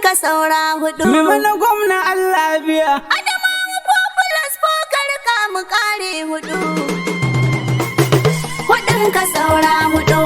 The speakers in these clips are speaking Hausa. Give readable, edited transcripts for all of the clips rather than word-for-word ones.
ka saura hudu. Me mana gwamna Allah biya. Adamawa populous pokar ka mu kare hudu. Hudun ka saura hudu.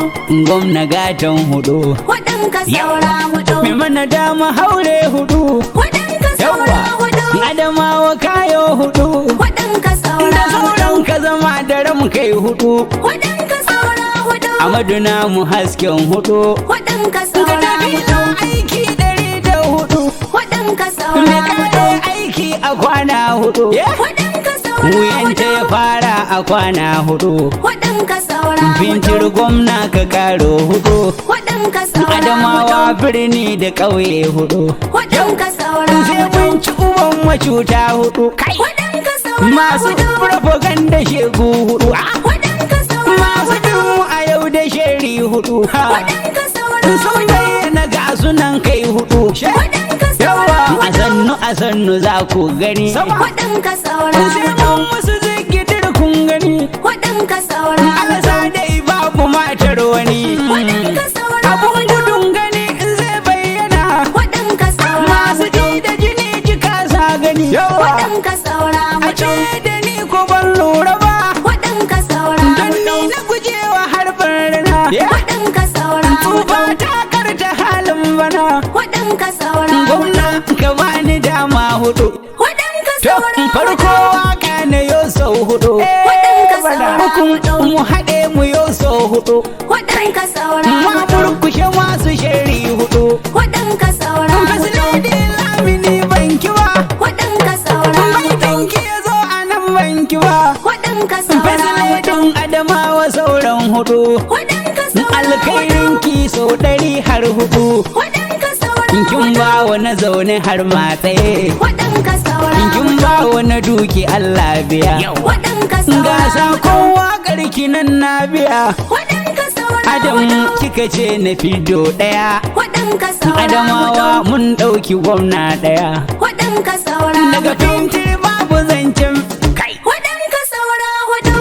Gwamna gatan hudu. Hudun ka saura hudu. Me mana dama haure hudu. Hudun ka saura hudu. Adamawa kayo hudu. Hudun ka saura Da sauran ka zama da ram kai hudu. Hudun ka saura hudu. Amadu na mu hasken hudu. Hudun ka saura hudu. Aiki 104. Hudun ka Me saura kare hudu. aiki a kwana hudu. Hudun ka saura Wuyanta ya hudu. fara a kwana hudu. Hudun ka saura hudu. Fintiri gwamna ka karo hudu. Hudun ka saura Adamawa hudu. birni da ƙauye hudu. Hudun ka saura Sai hudu. mun ci uban macuta hudu. Hudun ka saura Masu hudu. propaganda shegu hudu. Hudun ka saura Masu hudu. dinmu a yau da sheri hudu. Hudun ka saura Sun hudu. bayyana ga sunan kai hudu. Hudun ka saura hudu. A sannu za ku gani. Hudun ka saura Sai hudu. mun musu zikidir kun gani. Hudun ka saura Alasa hudu. dai babu matar wani. Hudun ka saura Abun hudu. gudun gani in zai bayyana. Hudun ka saura Masu hudu. ji da jini jika sa gani. Hudun ka saura A ce hudu. da ni ko ban lura ba. Hudun ka saura Don ni hudu. na gujewa harbin rana. Hudun ka saura Tuba hudu. ta karta halin bana. Hudun ka saura Gwamna hudu. ka bani dama hudu. Hudun ka To saura farko waka na yo sau hudu. Hudun ka saura Hukun hudu. mu haɗe mu yo sau hudu. Hudun ka saura Ma hudu. burkushe masu shari hudu. Hudun ka saura hudu. Fasilidi lamini banki ba. Hudun ka saura Mai hudu. tanki ya zo a nan banki ba. Hudun ka saura hudu. Fasilidin Adamawa sauran hudu. Hudun ka saura hudu. Alkairinki sau 100 har hudu. Hudun ka saura Kin hudu. ba wani zaune har matsaye. Hudun ka saura Kin hudu. ba wani duki Allah biya. Hudun ka saura Gasa hudu. kowa karki nan na biya. Hudun ka saura Adam hudu. kika ce na fido daya. Hudun ka saura Adamawa hudu. mun dauki gwamna daya. Hudun ka saura Daga hudu. fintiri babu zancen kai. Hudun ka saura hudu.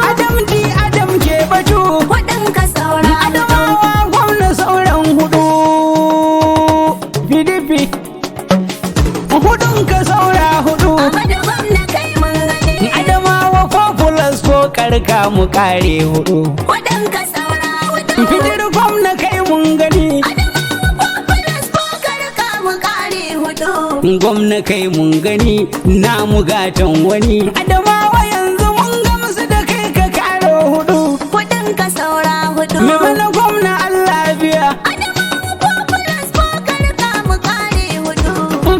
Adam ke batu. Hudun ka saura hudu. Adamawa gwamna sauran hudu. PDP hudun ka saura hudu. Amadu gwamna kai mun gani. Adamawa populous ko karka mu kare hudu. Hudun ka saura hudu. Fitir gwamna kai mun gani. Adamawa populous pokar ka mu kare hudu. Gwamna kai mun gani namu gatan wani. Adamawa yanzu mun gamsu da kai ka karo hudu. Hudun ka saura hudu. Me mana gwamna Allah biya. Adamawa populous pokar ka mu kare hudu.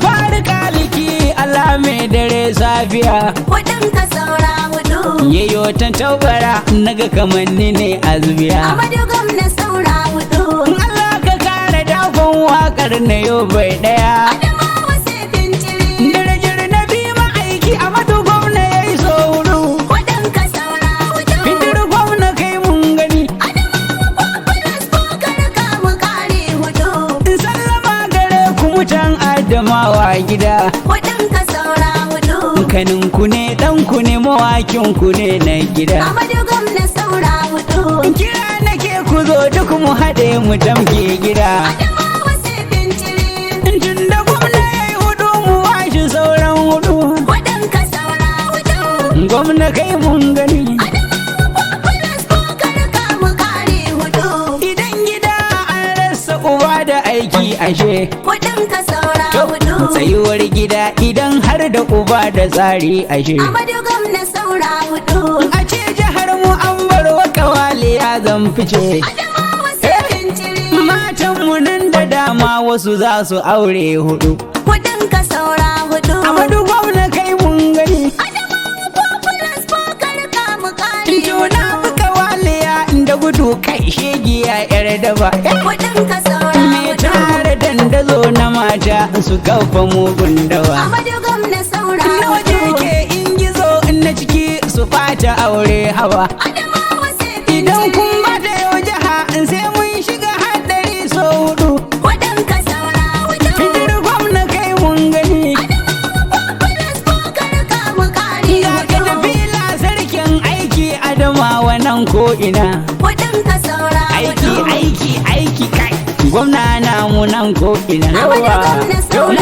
Fari kaliki Allah mai dare safiya. Hudun ka saura hudu. Yayo ta taubara naga kamanni ne azbiya. Amadu gwamna saura hudu. Allah ka kare dakon wakar na yau bai daya. Adamawa sai fintiri. Darajar na bi ma'aiki a matu gwamna ya yi sauru. Hudun ka saura hudu. Fitir gwamna kai mun gani. Adamawa populous pokar ka mu kare hudu. In sallama gare ku mutan Adamawa gida. Hudun ka saura hudu. Kanin ku ne dan ku ne mawakin ku ne na gida. Amadu gwamna saura hudu. Kira nake ku zo duk mu haɗe mu tamke gida. Adamawa sai fintiri. Tun da gwamna ya yi hudu mu washi sauran hudu. Hudun ka saura hudu. Gwamna kai mun gani. Adamawa populous pokar ka mu kare hudu. Idan gida an rasa uba da aiki ashe. Hudun ka saura hudu. Tsayuwar gida idan har da uba da tsari ashe. Amadu gwamna saura hudu. A ce jihar mu an bar wa kawali ya zan fice. Adamawa sai fintiri. Matan mu nan da dama wasu za su aure hudu. Hudun ka saura hudu. Amadu gwamna kai mun gani. Adamawa populous pokar ka mu kare Juna fi kawaliya da gudu kai shegiya yar daba. Hudun ka saura Me hudu. tare dandazo na mata su kafa mugun dawa. Amadu gwamna saura Na waje hudu. ke in gizo na ciki su fata aure hawa. Adamawa sai Idan fintiri. kun bata yau jiha sai mun shiga haɗari so hudu. Hudun ka saura hudu. Fitir gwamna kai mun gani. Adamawa populous pokar ka mu kare Ga ka hudu. tafila sarkin aiki Adamawa nan ko ina. Hudun ka saura Aiki hudu. aiki aiki kai. Gwamna namu nan ko ina. Amadu gwamna saura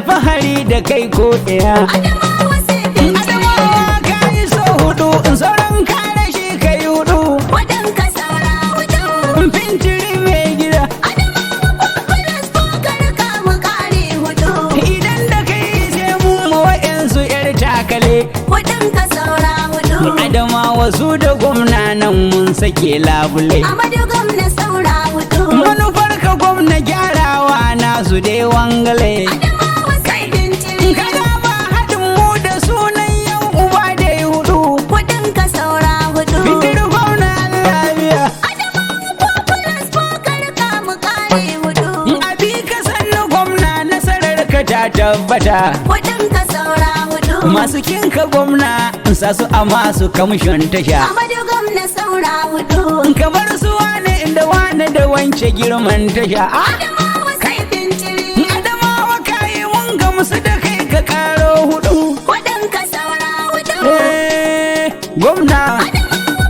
alfahari da kai ko ɗaya. Adamawa sai fintiri. Adamawa ka yi so hudu, sauran ka rashi ka yi hudu. Kudin ka saura hudu. Fintiri mai gida. Adamawa popular wakar ka mu kare hudu. Idan da kai sai mun ma wa'yansu 'yar takale. Kudin ka saura hudu. Adamawa su da gwamna nan mun sake labule. Amadu gwamna saura hudu. Manufar ka gwamna gyarawa nasu dai wangale. Adamawa sai fintiri. Kaga ba haɗin mu da sunan yan uba da hudu. Kudin ka saura hudu. Fitir gwamna lafiya. Adamawa popular wakar ka mu kare hudu. Abi ka sannu gwamna nasarar ka ta tabbata. Kudin ka saura hudu. Masu kinka gwamna sa su a masu kamshin tasha. Amadu gwamna saura hudu. Kamar su wane inda wane da wance girman tasha. Adamawa sai fintiri. Adamawa kayi mun gamsu da kai ka karo hudu. Kudin ka saura hudu. Gwamna.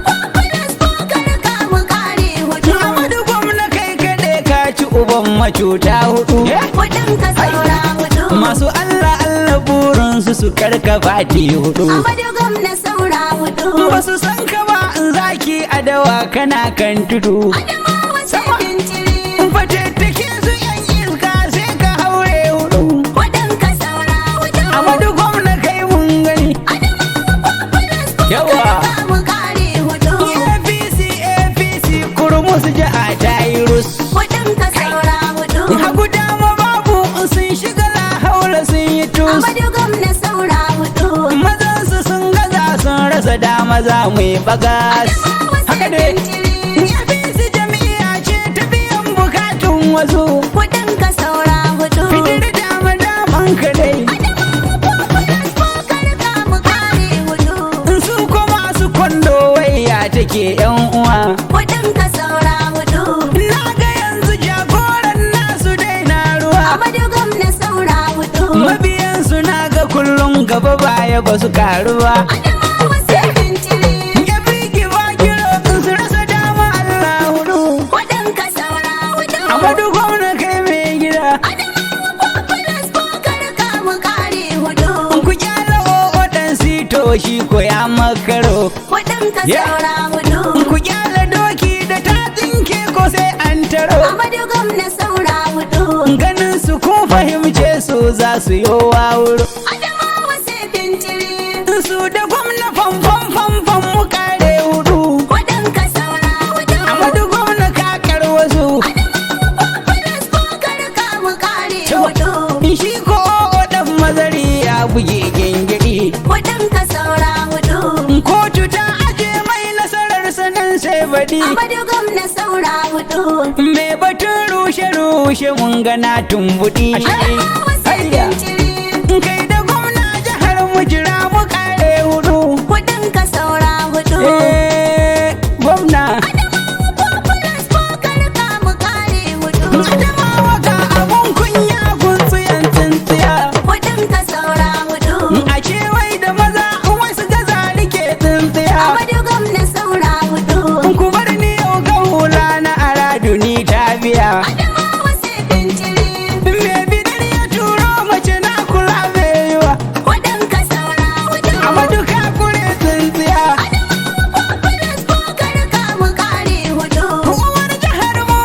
Popular wakar ka mu kare hudu. Amadu gwamna kai kaɗe ka ci uban macuta hudu. Kudin ka saura hudu. Masu Allah Allah burinsu su karka fati hudu. Amadu gwamna saura hudu. Ba su san ka ba in zaki adawa kana kan tudu. Adamawa sai fintiri. Fatattake su yan iska sai ka haure hudu. Kudin ka saura hudu. Amadu gwamna kai mun gani. Adamawa popular Yawa. wakar ka mu kare hudu. APC APC kurmus jiha ta yi rus. Kudin ka saura hudu. Hagu dama babu sun shiga la haula sun yi tus. Amadu gwamna saura hudu. Mazansu sun gaza sun rasa dama za mu yi bagas. Adamawa Haka sai dai. fintiri. APC jami'a ce ta biyan bukatun wasu. Kudin ka saura hudu. Fitar dama daman ka dai. Popular wakar ka mu kare hudu. Su kuma su kwando waya take yan uwa. Kudin ka saura hudu. Na ga yanzu jagoran nasu dai na ruwa. Amadu gwamna saura hudu. Mabiyansu na ga kullum gaba baya ba su karu ba. Adamawa sai fintiri. Ya bigi ba kiro su rasa dama Allah hudu. Kudin ka saura hudu. Amadu gwamna kai mai gida. Adamawa popular wakar ka mu kare hudu. Ku kyala o'odan sito shi ko ya makaro. Kudin ka Yeah. saura hudu. Ku kyala doki da ta tsinke ko sai an taro. Amadu gwamna saura hudu. Ganin su kun fahimce su za su yi wawuro. Adamawa sai fintiri. Su da gwamna famfam mu kare hudu. Kudin ka saura hudu. Amadu gwamna kakar wasu. Popular wakar ka mu kare hudu. Shi ko o'odan mazari ya buge gengedi. Kudin ka saura hudu. Kotu ta aje mai nasarar sanan sai baɗi. Amadu gwamna saura hudu. Me batun rushe mun gana tumbuɗi. Adamawa sai Hayya. fintiri. Kai da gwamna jihar mu jira mu kare hudu. Kudin ka saura hudu. Gwamna. Popular wakar ka mu kare hudu. Adamawa ga abun kunya guntsiyan tsintsiya. Kudin ka saura hudu. A ce wai da maza wasu gaza rike tsintsiya. Amadu gwamna saura hudu. Ku bar ni yau ga hula na aradu ni ta biya. Adamawa sai fintiri. Me bidar ya turo mace na kula baiwa. Kudin ka saura hudu. Amadu ka kure tsintsiya. Popular wakar ka mu kare hudu. Uwar jihar mu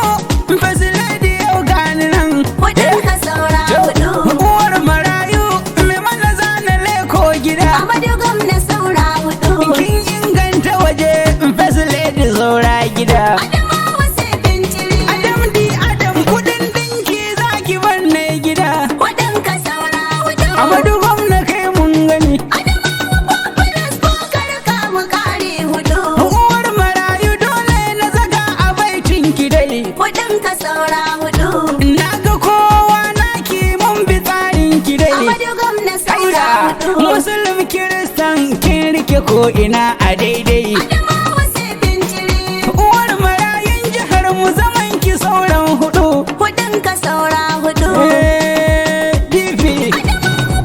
fasiladi yau gani nan. Kudin ka saura hudu. Uwar marayu me mana zana leko gida. Amadu gwamna saura hudu. Kin inganta waje fasiladi saura gida. Adamawa sai fintiri. Adam di Adam kudin dinki zaki banne gida. Kudin ka saura hudu. Amadu gwamna kai mun gani. Popular wakar ka mu kare hudu. Uwar marayu dole na zaga a baitin ki dai. Kudin ka saura hudu. Na ga kowa naki mun bi tsarin ki dai. Amadu gwamna saura hudu. Musulun Kiristan kin rike ko ina a daidai. Adamawa sai fintiri. Uwar marayun jihar mu zaman ki sauran hudu. Kudin ka saura hudu. DP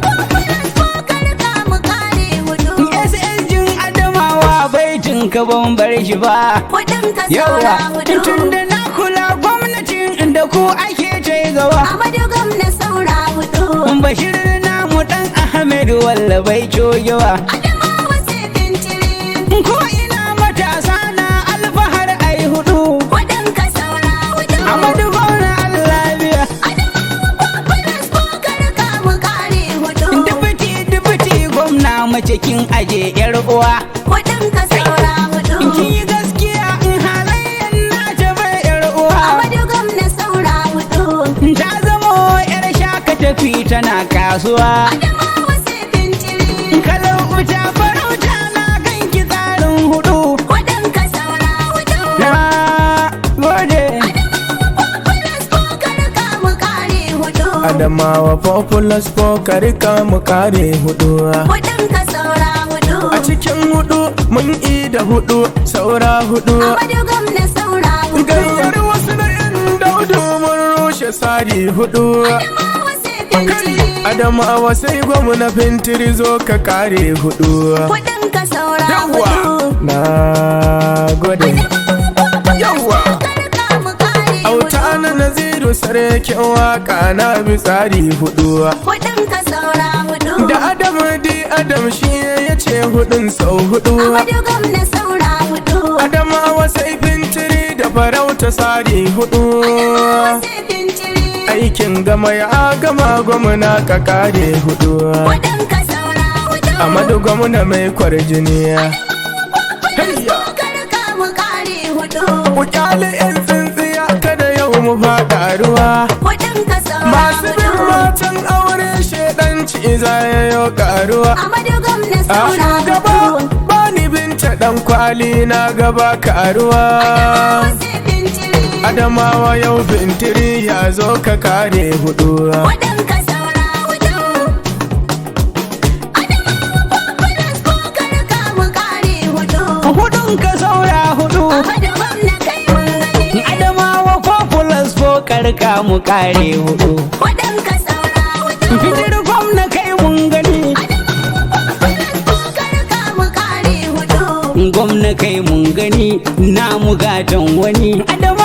Popular wakar ka mu kare hudu. SSG Adamawa baitin ka ban bar shi ba. Kudin ka Yawa saura hudu. tun da na kula gwamnatin da ku ake ta gaba. Amadu gwamna saura hudu. Bashir ɗalibai cogewa. Adamawa sai fintiri. Ko ina matasa na alfahar ai hudu. Kudin ka saura hudu. Amadu gwamna Allah biya. Adamawa popular wakar ka mu kare hudu. Dubuti gwamna mace kin aje yar uwa. Kudin ka saura hudu. Kin yi gaskiya in halayen na ce bai yar uwa. Amadu gwamna saura hudu. Ta zamo yar shaka tafi tana kasuwa. Adamawa sai fintiri. Kalau uta farauta na ganki tsarin hudu. Kudin ka saura hudu. Na gode. Adamawa popular wakar ka mu kare hudu. Adamawa popular ko kari ka mu kare hudu. Kudin ka saura hudu. A cikin hudu mun da hudu saura hudu. Amadu gwamna saura hudu. Gayyar wasu na yan daudu mun rushe sari hudu. Adamawa sai fintiri. Adamawa sai gwamna fintiri zo ka kare hudu. Kudin ka saura Yawwa hudu. na gode. Yawwa Autan Naziru sarkin waka na bi tsari hudu. Kudin ka saura hudu. Da Adam shi ya ce hudun sau hudu. Amadu gwamna saura hudu. Adamawa sai fintiri da farauta sari hudu. Adamawa sai fintiri. Aikin gama ya gama gwamna ka kare hudu. Kudin ka saura hudu. Amadu gwamna mai kwarjiniya. Wakar ka mu kare hudu. Ku kyale 'yan tsintsiya kada yau mu faɗa ruwa. Kudin ka saura Masu bin hudu. matan aure shedanci za ya yo karuwa. Amadu gwamna A saura shugaba hudu. bani binta dan kwali na gaba karuwa. Adamawa sai fintiri. Adamawa yau fintiri ya zo ka kare hudu. Kudin ka saura hudu. Adamawa popular wakar ka mu kare hudu. Hudun ka saura hudu. Amadu gwamna kai mun gani. Adamawa popular ko karka mu kare hudu. Kudin ka saura hudu. Fitir gwamna kai mun gani. Wakar ka mu kare hudu. Gwamna kai mun gani na mu gatan wani. Adamawa